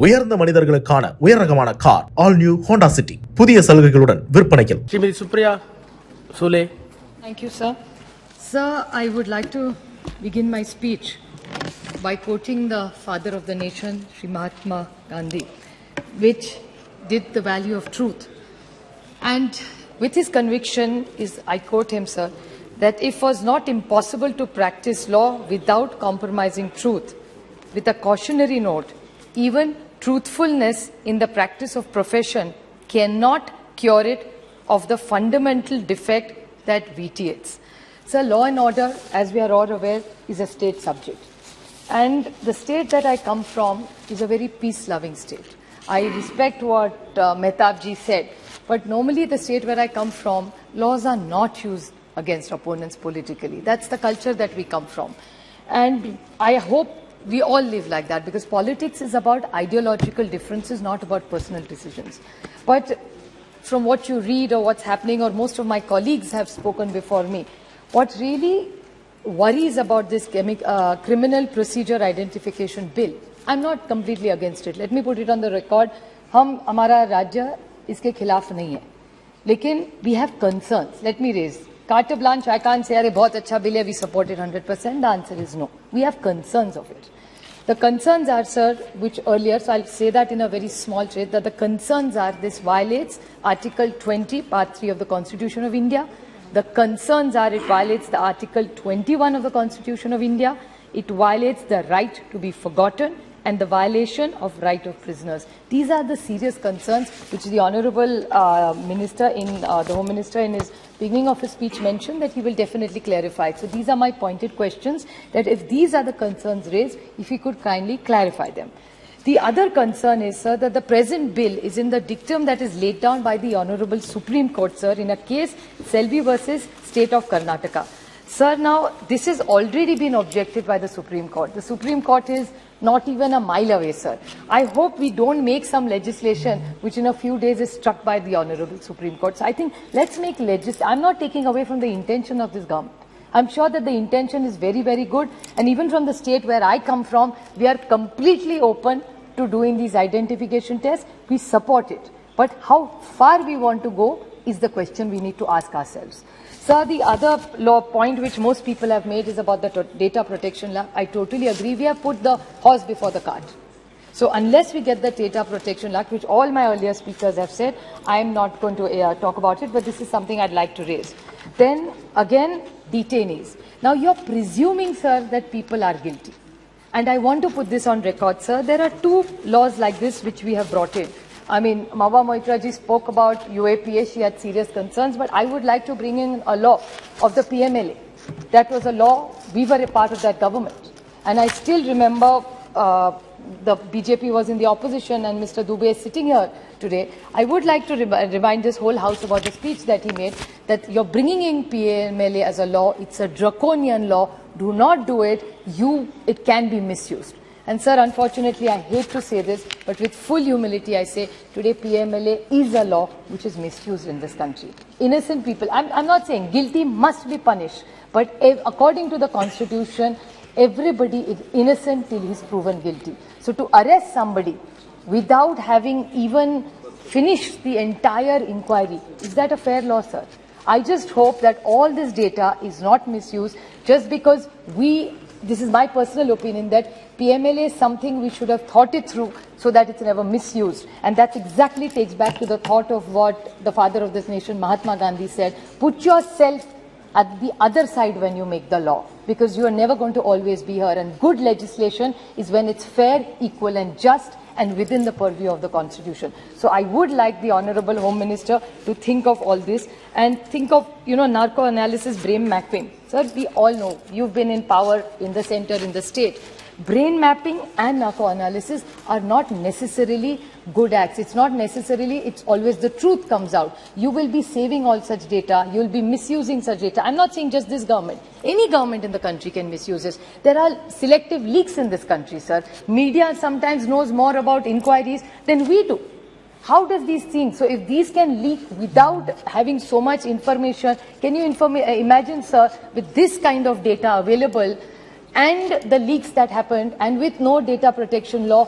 உயர்ந்த மனிதர்களுக்கான உயர்ரகமான car all new Honda City புதிய சலுகைகளுடன் விற்பனையில். Shrimati Supriya Sule. Thank you, sir. Sir, I would like to begin my speech by quoting the father of the nation, Sri Mahatma Gandhi, which did the value of truth. And with his conviction is, I quote him, sir, that it was not impossible to practice law without compromising truth. With a cautionary note, even truthfulness in the practice of profession cannot cure it of the fundamental defect that vitiates. So law and order, as we are all aware, is a state subject. And the state that I come from is a very peace-loving state. I respect what Mehtab ji said, but normally the state where I come from, laws are not used against opponents politically. That's the culture that we come from. And I hope we all live like that, because politics is about ideological differences, not about personal decisions. But from what you read or what's happening, or most of my colleagues have spoken before me, what really worries about this criminal procedure identification bill, I'm not completely against it. Let me put it on the record. हमारा राज्य इसके खिलाफ नहीं है, लेकिन we have concerns. Let me raise. Carte blanche, I can't say, अरे बहुत अच्छा bill है, we support it 100%. The answer is no. We have concerns of it. The concerns are, sir, which earlier, so I'll say that in a very small trait, that the concerns are this violates Article 20, Part 3 of the Constitution of India. The concerns are it violates the Article 21 of the Constitution of India. It violates the right to be forgotten and the violation of right of prisoners. These are the serious concerns which the Honourable Minister, the Home Minister, in his beginning of his speech mentioned that he will definitely clarify. So these are my pointed questions, that if these are the concerns raised, if he could kindly clarify them. The other concern is, sir, that the present bill is in the dictum that is laid down by the Honourable Supreme Court, sir, in a case Selvi versus State of Karnataka. Sir, now this has already been objected by the Supreme Court. The Supreme Court is not even a mile away, sir. I hope we don't make some legislation which in a few days is struck by the Honourable Supreme Court. So I think let's make I'm not taking away from the intention of this government. I'm sure that the intention is very, very good. And even from the state where I come from, we are completely open to doing these identification tests. We support it. But how far we want to go is the question we need to ask ourselves. Sir, the other point which most people have made is about the data protection law. I totally agree. We have put the horse before the cart. So unless we get the data protection law, which all my earlier speakers have said, I am not going to talk about it, but this is something I'd like to raise. Then again, detainees. Now you're presuming, sir, that people are guilty. And I want to put this on record, sir. There are two laws like this which we have brought in. I mean, Mawa Moitra ji spoke about UAPA, she had serious concerns, but I would like to bring in a law of the PMLA. That was a law, we were a part of that government. And I still remember the BJP was in the opposition and Mr. Dubey is sitting here today. I would like to remind this whole house about the speech that he made, that you're bringing in PMLA as a law, it's a draconian law, do not do it, it can be misused. And sir, unfortunately, I hate to say this, but with full humility, I say today PMLA is a law which is misused in this country. Innocent people, I'm not saying guilty must be punished, but according to the Constitution, everybody is innocent till he's proven guilty. So to arrest somebody without having even finished the entire inquiry, is that a fair law, sir? I just hope that all this data is not misused just because this is my personal opinion, that PMLA is something we should have thought it through so that it's never misused. And that exactly takes back to the thought of what the father of this nation, Mahatma Gandhi, said. Put yourself at the other side when you make the law, because you are never going to always be here. And good legislation is when it's fair, equal and just and within the purview of the Constitution. So I would like the Honourable Home Minister to think of all this and think of, narco analysis, brain mapping. Sir, we all know you've been in power in the center, in the state. Brain mapping and narco analysis are not necessarily good acts. It's not necessarily, it's always the truth comes out. You will be saving all such data. You will be misusing such data. I'm not saying just this government. Any government in the country can misuse this. There are selective leaks in this country, sir. Media sometimes knows more about inquiries than we do. How does these things, so if these can leak without having so much information, can you imagine, sir, with this kind of data available, and the leaks that happened, and with no data protection law,